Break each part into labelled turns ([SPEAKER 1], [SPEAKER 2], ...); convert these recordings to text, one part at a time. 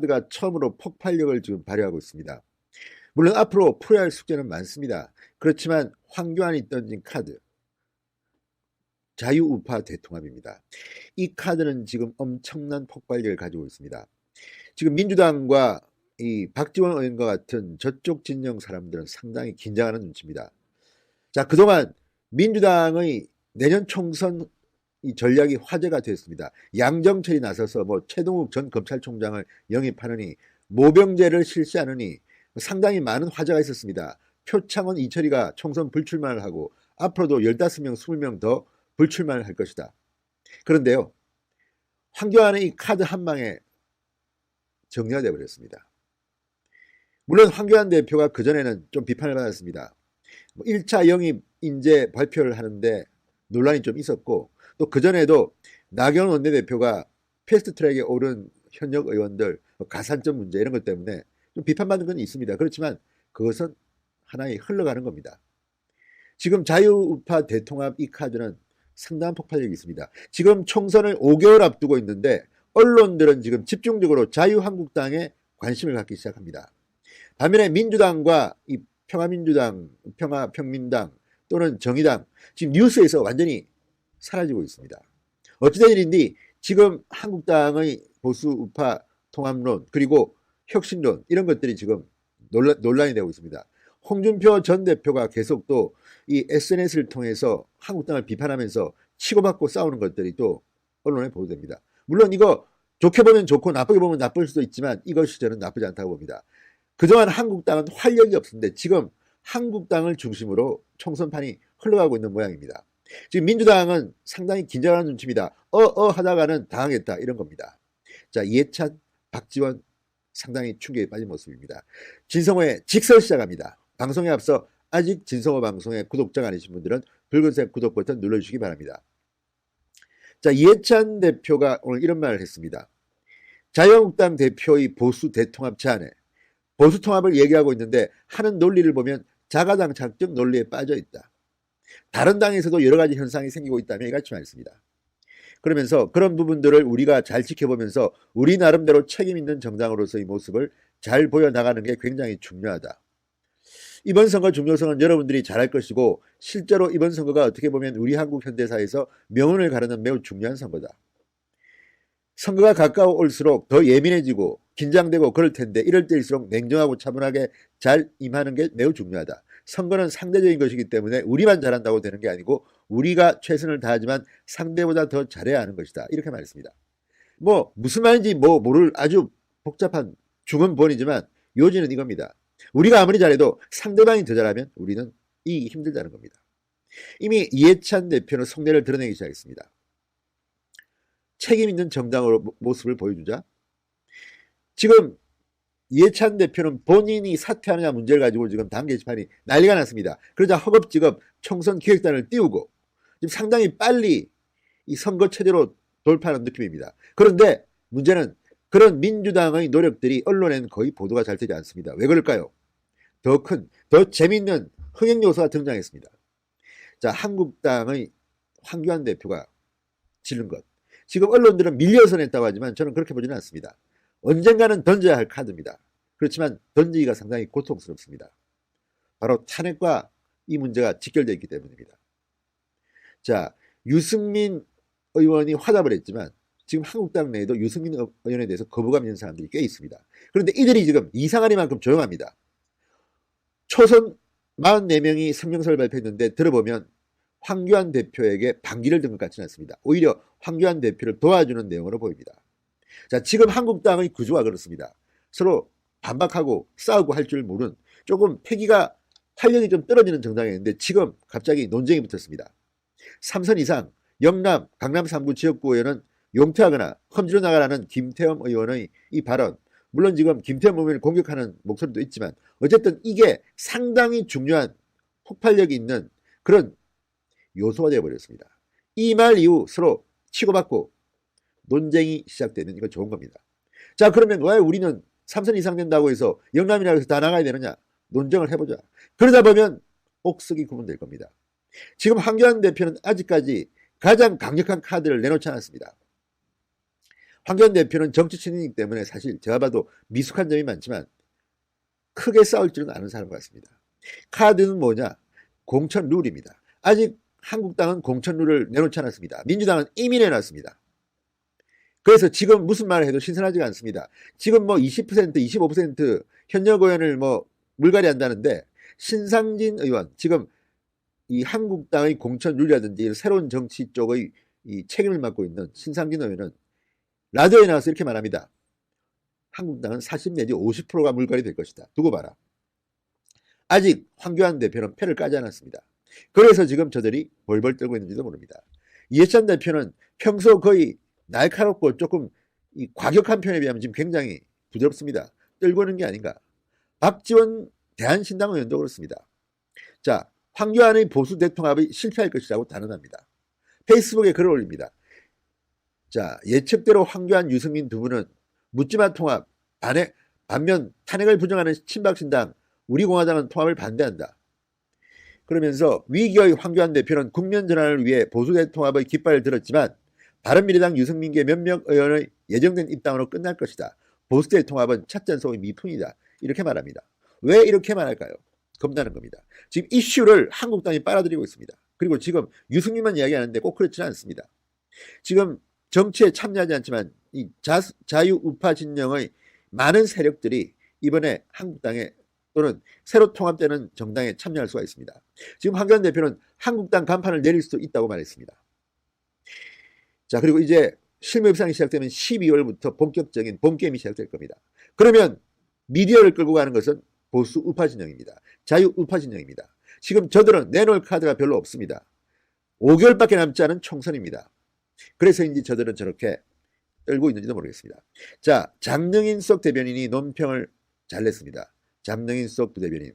[SPEAKER 1] 카드가 처음으로 폭발력을 지금 발휘하고 있습니다. 물론 앞으로 풀어야 할 숙제는 많습니다. 그렇지만 황교안이 던진 카드, 자유우파 대통합입니다. 이 카드는 지금 엄청난 폭발력을 가지고 있습니다. 지금 민주당과 이 박지원 의원과 같은 저쪽 진영 사람들은 상당히 긴장하는 눈치입니다. 자, 그동안 민주당의 내년 총선 이 전략이 화제가 됐습니다. 양정철이 나서서 뭐 최동욱 전 검찰총장을 영입하느니 모병제를 실시하느니 상당히 많은 화제가 있었습니다. 표창원 이철이가 총선 불출마를 하고 앞으로도 15명, 20명 더 불출마를 할 것이다. 그런데요, 황교안의 이 카드 한 방에 정리가 되어버렸습니다. 물론 황교안 대표가 그전에는 좀 비판을 받았습니다. 1차 영입 인재 발표를 하는데 논란이 좀 있었고, 또 그전에도 나경원 원내대표가 패스트트랙에 오른 현역 의원들 가산점 문제 이런 것 때문에 좀 비판받는 건 있습니다. 그렇지만 그것은 하나의 흘러가는 겁니다. 지금 자유우파 대통합 이 카드는 상당한 폭발력이 있습니다. 지금 총선을 5개월 앞두고 있는데 언론들은 지금 집중적으로 자유한국당에 관심을 갖기 시작합니다. 반면에 민주당과 이 평화민주당, 평민당 또는 정의당 지금 뉴스에서 완전히 사라지고 있습니다. 어찌된 일인지 지금 한국당의 보수우파 통합론 그리고 혁신론 이런 것들이 지금 논란이 되고 있습니다. 홍준표 전 대표가 계속 또 이 SNS를 통해서 한국당을 비판하면서 치고받고 싸우는 것들이 또 언론에 보도됩니다. 물론 이거 좋게 보면 좋고 나쁘게 보면 나쁠 수도 있지만 이것이 저는 나쁘지 않다고 봅니다. 그동안 한국당은 활력이 없었는데 지금 한국당을 중심으로 총선판이 흘러가고 있는 모양입니다. 지금 민주당은 상당히 긴장하는 눈치입니다. 하다가는 당하겠다 이런 겁니다. 자, 이해찬, 박지원 상당히 충격에 빠진 모습입니다. 진성호의 직설 시작합니다. 방송에 앞서 아직 진성호 방송의 구독자가 아니신 분들은 붉은색 구독 버튼 눌러주시기 바랍니다. 자, 이해찬 대표가 오늘 이런 말을 했습니다. 자유한국당 대표의 보수 대통합 제안에 보수 통합을 얘기하고 있는데 하는 논리를 보면 자가당 작정 논리에 빠져 있다. 다른 당에서도 여러 가지 현상이 생기고 있다며 이같이 말했습니다. 그러면서 그런 부분들을 우리가 잘 지켜보면서 우리 나름대로 책임 있는 정당으로서의 모습을 잘 보여나가는 게 굉장히 중요하다. 이번 선거 중요성은 여러분들이 잘 알 것이고 실제로 이번 선거가 어떻게 보면 우리 한국 현대사에서 명운을 가르는 매우 중요한 선거다. 선거가 가까워 올수록 더 예민해지고 긴장되고 그럴 텐데 이럴 때일수록 냉정하고 차분하게 잘 임하는 게 매우 중요하다. 선거는 상대적인 것이기 때문에 우리만 잘한다고 되는 게 아니고 우리가 최선을 다하지만 상대보다 더 잘해야 하는 것이다. 이렇게 말했습니다. 뭐 무슨 말인지 모를 아주 복잡한 중언부언이지만 요지는 이겁니다. 우리가 아무리 잘해도 상대방이 더 잘하면 우리는 이기기 힘들다는 겁니다. 이미 이해찬 대표는 속내를 드러내기 시작했습니다. 책임 있는 정당으로 모습을 보여주자. 지금 이해찬 대표는 본인이 사퇴하느냐 문제를 가지고 지금 당 게시판이 난리가 났습니다. 그러자 허겁지겁 총선 기획단을 띄우고 지금 상당히 빨리 이 선거 체제로 돌파하는 느낌입니다. 그런데 문제는 그런 민주당의 노력들이 언론에는 거의 보도가 잘 되지 않습니다. 왜 그럴까요? 더 큰, 더 재미있는 흥행 요소가 등장했습니다. 자, 한국당의 황교안 대표가 지른 것. 지금 언론들은 밀려서 냈다고 하지만 저는 그렇게 보지는 않습니다. 언젠가는 던져야 할 카드입니다. 그렇지만 던지기가 상당히 고통스럽습니다. 바로 탄핵과 이 문제가 직결되어 있기 때문입니다. 자, 유승민 의원이 화답을 했지만 지금 한국당 내에도 유승민 의원에 대해서 거부감 있는 사람들이 꽤 있습니다. 그런데 이들이 지금 이상하리만큼 조용합니다. 초선 44명이 성명서를 발표했는데 들어보면 황교안 대표에게 반기를 든 것 같지는 않습니다. 오히려 황교안 대표를 도와주는 내용으로 보입니다. 자, 지금 한국당의 구조가 그렇습니다. 서로 반박하고 싸우고 할 줄 모르는 조금 패기가 활력이 좀 떨어지는 정당이었는데 지금 갑자기 논쟁이 붙었습니다. 3선 이상 영남, 강남 3구 지역구 의원은 용퇴하거나 험지로 나가라는 김태흠 의원의 이 발언, 물론 지금 김태흠 의원을 공격하는 목소리도 있지만 어쨌든 이게 상당히 중요한 폭발력이 있는 그런 요소가 되어버렸습니다. 이 말 이후 서로 치고받고 논쟁이 시작되는 이거 좋은 겁니다. 자, 그러면 왜 우리는 3선 이상 된다고 해서 영남이라고 해서 다 나가야 되느냐? 논쟁을 해보자. 그러다 보면 옥석이 구분될 겁니다. 지금 황교안 대표는 아직까지 가장 강력한 카드를 내놓지 않았습니다. 황교안 대표는 정치 친인이기 때문에 사실 제가 봐도 미숙한 점이 많지만 크게 싸울 줄은 아는 사람 같습니다. 카드는 뭐냐? 공천 룰입니다. 아직 한국당은 공천 룰을 내놓지 않았습니다. 민주당은 이미 내놨습니다. 그래서 지금 무슨 말을 해도 신선하지가 않습니다. 지금 뭐 20%, 25% 현역 의원을 뭐 물갈이 한다는데 신상진 의원, 지금 이 한국당의 공천 룰이라든지 새로운 정치 쪽의 이 책임을 맡고 있는 신상진 의원은 라디오에 나와서 이렇게 말합니다. 한국당은 40 내지 50%가 물갈이 될 것이다. 두고 봐라. 아직 황교안 대표는 패를 까지 않았습니다. 그래서 지금 저들이 벌벌 떨고 있는지도 모릅니다. 이해찬 대표는 평소 거의 날카롭고 조금 이 과격한 편에 비하면 지금 굉장히 부드럽습니다. 떨고 있는 게 아닌가. 박지원 대한신당 의원도 그렇습니다. 자, 황교안의 보수 대통합이 실패할 것이라고 단언합니다. 페이스북에 글을 올립니다. 자, 예측대로 황교안, 유승민 두 분은 묻지마 통합, 반면 탄핵을 부정하는 친박신당, 우리공화당은 통합을 반대한다. 그러면서 위기의 황교안 대표는 국면 전환을 위해 보수 대통합의 깃발을 들었지만 바른미래당 유승민계 몇몇 의원의 예정된 입당으로 끝날 것이다. 보수 대통합은 찻잔 속의 미풍이다. 이렇게 말합니다. 왜 이렇게 말할까요? 겁나는 겁니다. 지금 이슈를 한국당이 빨아들이고 있습니다. 그리고 지금 유승민만 이야기하는데 꼭 그렇지는 않습니다. 지금 정치에 참여하지 않지만 이 자유우파 진영의 많은 세력들이 이번에 한국당에 또는 새로 통합되는 정당에 참여할 수가 있습니다. 지금 황교안 대표는 한국당 간판을 내릴 수도 있다고 말했습니다. 자, 그리고 이제 실무 협상이 시작되면 12월부터 본격적인 본게임이 시작될 겁니다. 그러면 미디어를 끌고 가는 것은 보수 우파 진영입니다. 자유우파 진영입니다. 지금 저들은 내놓을 카드가 별로 없습니다. 5개월밖에 남지 않은 총선입니다. 그래서인지 저들은 저렇게 떨고 있는지도 모르겠습니다. 자, 장능인석 대변인이 논평을 잘 냈습니다. 장능인석 부대변인.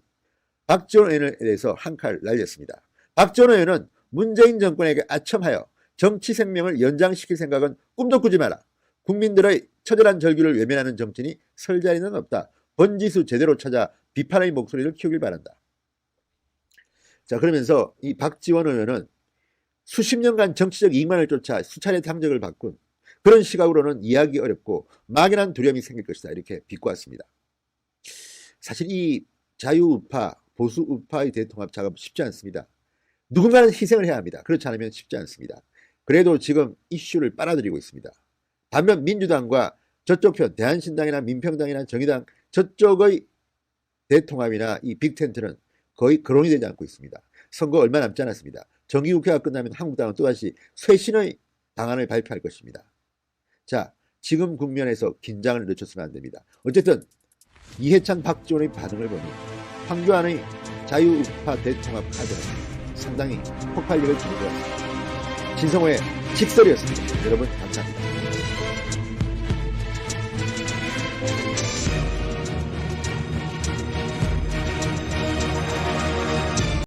[SPEAKER 1] 박지원 의원에 대해서 한 칼 날렸습니다. 박지원 의원은 문재인 정권에게 아첨하여 정치 생명을 연장시킬 생각은 꿈도 꾸지 마라. 국민들의 처절한 절규를 외면하는 정치인이 설 자리는 없다. 번지수 제대로 찾아 비판의 목소리를 키우길 바란다. 자, 그러면서 이 박지원 의원은 수십 년간 정치적 이익만을 쫓아 수차례 당적을 바꾼 그런 시각으로는 이해하기 어렵고 막연한 두려움이 생길 것이다. 이렇게 비꼬았습니다. 사실 이 자유우파, 보수우파의 대통합 작업 쉽지 않습니다. 누군가는 희생을 해야 합니다. 그렇지 않으면 쉽지 않습니다. 그래도 지금 이슈를 빨아들이고 있습니다. 반면 민주당과 저쪽 편, 대한신당이나 민평당이나 정의당 저쪽의 대통합이나 이 빅텐트는 거의 거론이 되지 않고 있습니다. 선거 얼마 남지 않았습니다. 정기국회가 끝나면 한국당은 또다시 쇄신의 방안을 발표할 것입니다. 자, 지금 국면에서 긴장을 늦췄으면 안 됩니다. 어쨌든 이해찬, 박지원의 반응을 보니 황교안의 자유우파 대통합 카드는 상당히 폭발력을 지닌 것 같습니다. 진성호의 직설이었습니다. 여러분 감사합니다.